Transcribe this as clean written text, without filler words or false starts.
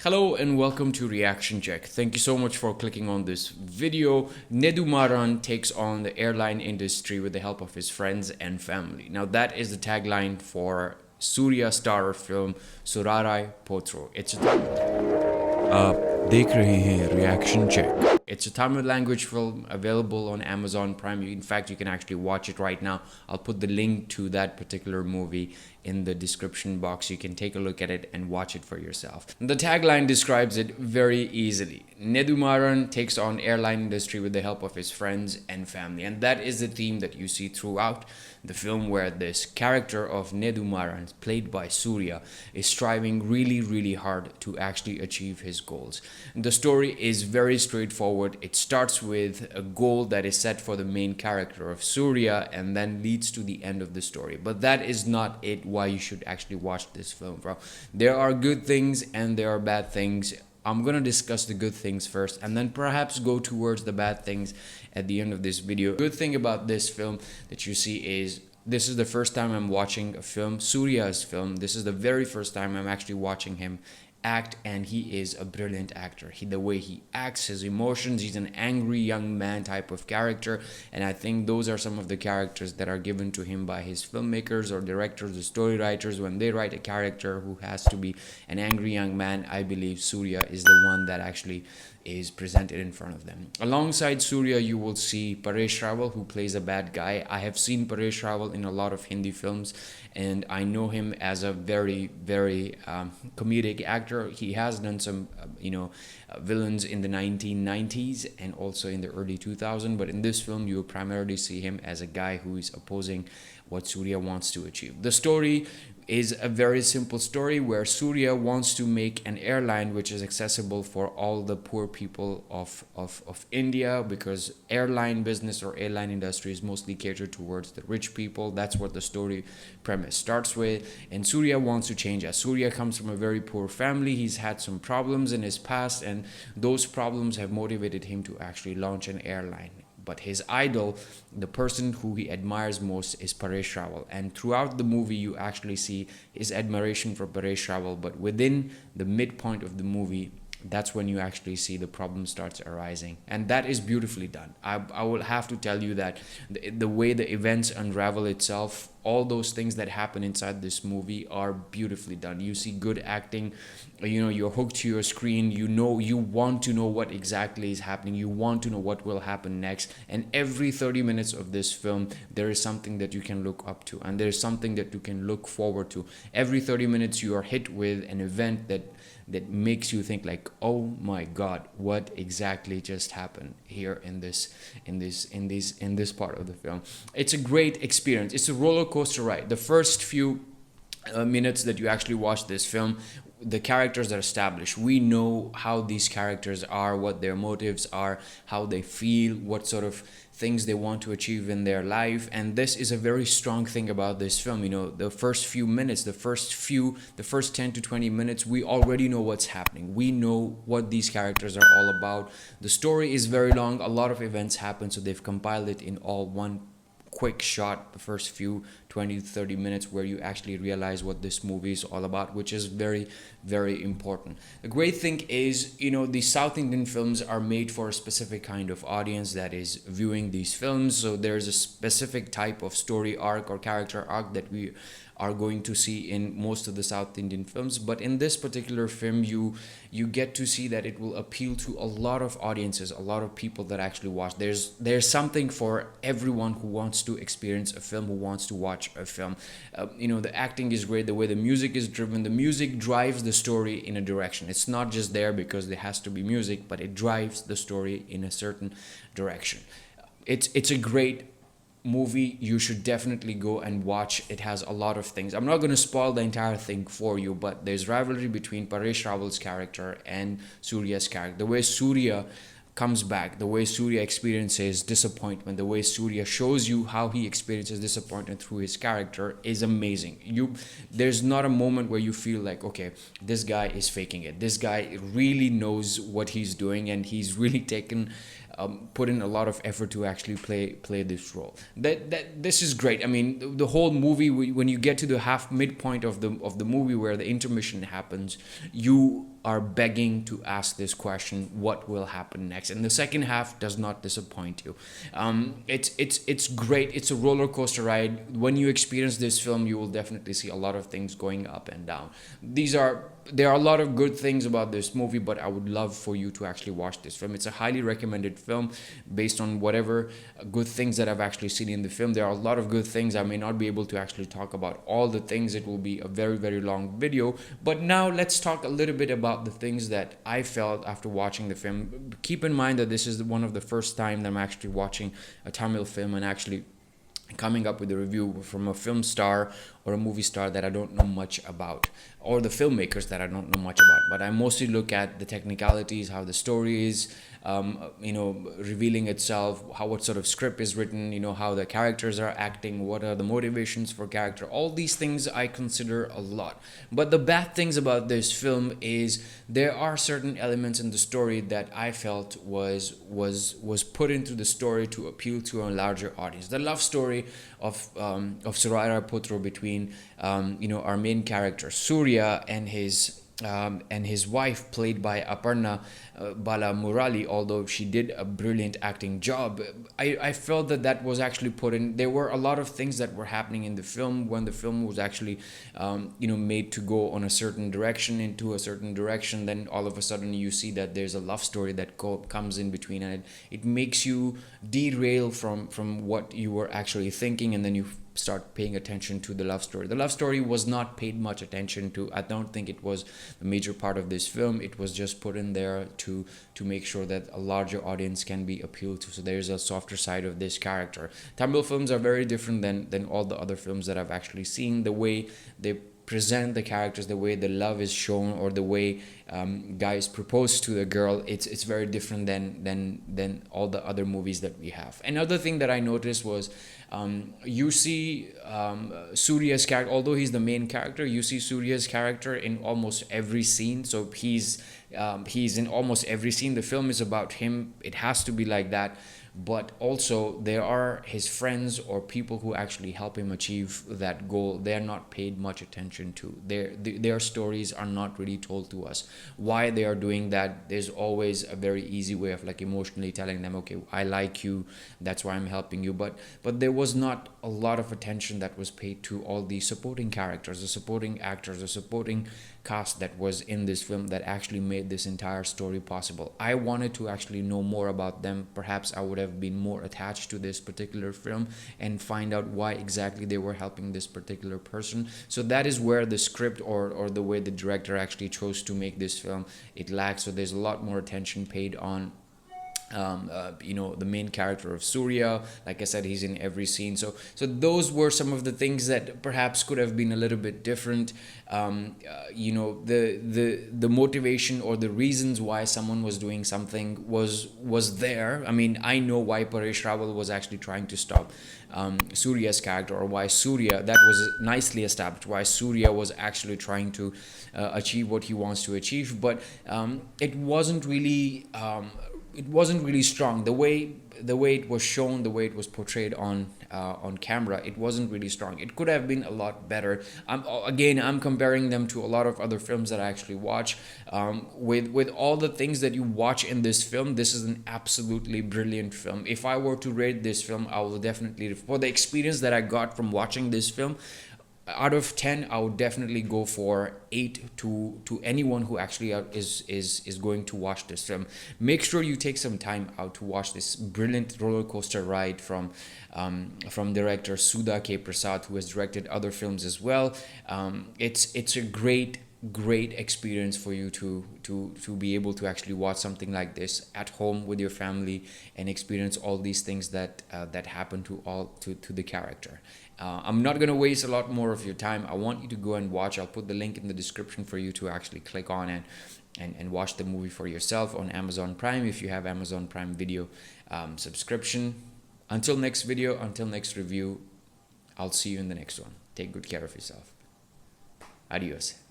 Hello and welcome to Reaction Check. Thank you so much for clicking on this video. Nedumaaran takes on the airline industry with the help of his friends and family. Now that is the tagline for Surya starrer film Sorrarai Pootru. आप देख रहे हैं Reaction Check. It's a Tamil language film available on Amazon Prime. In fact, you can actually watch it right now. I'll put the link to that particular movie in the description box. You can take a look at it and watch it for yourself. The tagline describes it very easily. Nedumaaran takes on airline industry with the help of his friends and family. And that is the theme that you see throughout the film, where this character of Nedumaaran, played by Surya, is striving really hard to actually achieve his goals. The story is very straightforward. It starts with a goal that is set for the main character of Surya and then leads to the end of the story. But that is not it why you should actually watch this film, bro. There are good things and there are bad things. I'm gonna discuss the good things first and then perhaps go towards the bad things at the end of this video. Good thing about this film that you see is this is the first time I'm watching a film, Surya's film. This is the very first time I'm actually watching him act, and he is a brilliant actor. The way he acts, his emotions, he's an angry young man type of character, and I think those are some of the characters that are given to him by his filmmakers or directors or story writers. When they write a character who has to be an angry young man, I believe Surya is the one that actually is presented in front of them. Alongside Surya, you will see Paresh Rawal, who plays a bad guy. I have seen Paresh Rawal in a lot of Hindi films, and I know him as a very comedic actor. He has done some villains in the 1990s and also in the early 2000s, but in this film you will primarily see him as a guy who is opposing what Surya wants to achieve. The story is a very simple story where Surya wants to make an airline which is accessible for all the poor people of India, because airline business or airline industry is mostly catered towards the rich people. That's what the story premise starts with, and Surya wants to change that. Surya comes from a very poor family. He's had some problems in his past, and those problems have motivated him to actually launch an airline. But his idol, the person who he admires most, is Paresh Rawal. And throughout the movie, you actually see his admiration for Paresh Rawal. But within the midpoint of the movie, that's when you actually see the problem starts arising. And that is beautifully done. I will have to tell you that the way the events unravel itself, all those things that happen inside this movie are beautifully done. You see good acting, you're hooked to your screen, you want to know what exactly is happening, you want to know what will happen next. And every 30 minutes of this film, there is something that you can look up to, and there's something that you can look forward to. Every 30 minutes you are hit with an event that makes you think like, oh my god, what exactly just happened here in this part of the film. It's a great experience. It's a roller coaster ride. The first few minutes that you actually watch this film, the characters are established. We know how these characters are, what their motives are, how they feel, what sort of things they want to achieve in their life. And this is a very strong thing about this film. The first few minutes, the first 10 to 20 minutes, we already know what's happening. We know what these characters are all about. The story is very long. A lot of events happen, so they've compiled it in all one quick shot, the first few 20 to 30 minutes, where you actually realize what this movie is all about, which is very important. The great thing is, the South Indian films are made for a specific kind of audience that is viewing these films. So there's a specific type of story arc or character arc that we are going to see in most of the South Indian films. But in this particular film, you get to see that it will appeal to a lot of audiences, a lot of people that actually watch. There's something for everyone who wants to experience a film, who wants to watch a film. The acting is great, the way the music is driven. The music drives the story in a direction. It's not just there because there has to be music, but it drives the story in a certain direction. It's a great movie. You should definitely go and watch. It has a lot of things. I'm not going to spoil the entire thing for you, but there's rivalry between Paresh Rawal's character and Surya's character. The way Surya comes back, the way Surya experiences disappointment, the way Surya shows you how he experiences disappointment through his character is amazing. There's not a moment where you feel like, okay, this guy is faking it. This guy really knows what he's doing, and he's really put in a lot of effort to actually play this role. This is great. I mean, the whole movie, when you get to the midpoint of the movie where the intermission happens, you are begging to ask this question: what will happen next? And the second half does not disappoint you. It's great. It's a roller coaster ride. When you experience this film, you will definitely see a lot of things going up and down. There are a lot of good things about this movie, but I would love for you to actually watch this film. It's a highly recommended film based on whatever good things that I've actually seen in the film. There are a lot of good things. I may not be able to actually talk about all the things. It will be a very, very long video. But now let's talk a little bit about the things that I felt after watching the film. Keep in mind that this is one of the first time that I'm actually watching a Tamil film and actually coming up with a review from a film star or a movie star that I don't know much about, or the filmmakers that I don't know much about. But I mostly look at the technicalities, how the story is, revealing itself, what sort of script is written, how the characters are acting, what are the motivations for character. All these things I consider a lot. But the bad things about this film is there are certain elements in the story that I felt was put into the story to appeal to a larger audience. The love story of Sorrarai Pootru between our main character Suriya and his wife, played by Aparna Balamurali. Although she did a brilliant acting job, I felt that was actually put in. There were a lot of things that were happening in the film when the film was actually made to go on a certain direction, into a certain direction. Then all of a sudden you see that there's a love story that comes in between, and it makes you derail from what you were actually thinking, and then you start paying attention to the love story. The love story was not paid much attention to. I don't think it was a major part of this film. It was just put in there to make sure that a larger audience can be appealed to. So there's a softer side of this character. Tamil films are very different than all the other films that I've actually seen. The way they present the characters, the way the love is shown, or the way guys propose to the girl, it's very different than all the other movies that we have. Another thing that I noticed was you see Surya's character. Although he's the main character, you see Surya's character in almost every scene. So he's in almost every scene. The film is about him. It has to be like that. But also there are his friends or people who actually help him achieve that goal. They're not paid much attention to. Their stories are not really told to us. Why they are doing that, there's always a very easy way of emotionally telling them, okay, I like you, that's why I'm helping you. But there was not a lot of attention that was paid to all the supporting characters, the supporting actors, the supporting cast that was in this film that actually made this entire story possible. I wanted to actually know more about them. Perhaps I would have been more attached to this particular film and find out why exactly they were helping this particular person. So that is where the script or the way the director actually chose to make this film, it lacks. So there's a lot more attention paid on the main character of Surya. Like I said, he's in every scene. So those were some of the things that perhaps could have been a little bit different. The motivation or the reasons why someone was doing something was there. I mean, I know why Paresh Rawal was actually trying to stop Surya's character, or why Surya, that was nicely established, why Surya was actually trying to achieve what he wants to achieve. But it wasn't really strong. The way it was shown, the way it was portrayed on camera, it wasn't really strong. It could have been a lot better. I'm comparing them to a lot of other films that I actually watch. With all the things that you watch in this film, this is an absolutely brilliant film. If I were to rate this film, I will definitely, for the experience that I got from watching this film, out of 10, I would definitely go for 8 to anyone who actually is going to watch this film. Make sure you take some time out to watch this brilliant roller coaster ride from director Sudha Prasad, who has directed other films as well. It's a great experience for you to be able to actually watch something like this at home with your family and experience all these things that happen to the character. I'm not going to waste a lot more of your time. I want you to go and watch. I'll put the link in the description for you to actually click on and watch the movie for yourself on Amazon Prime if you have Amazon Prime Video subscription. Until next video, until next review, I'll see you in the next one. Take good care of yourself. Adios.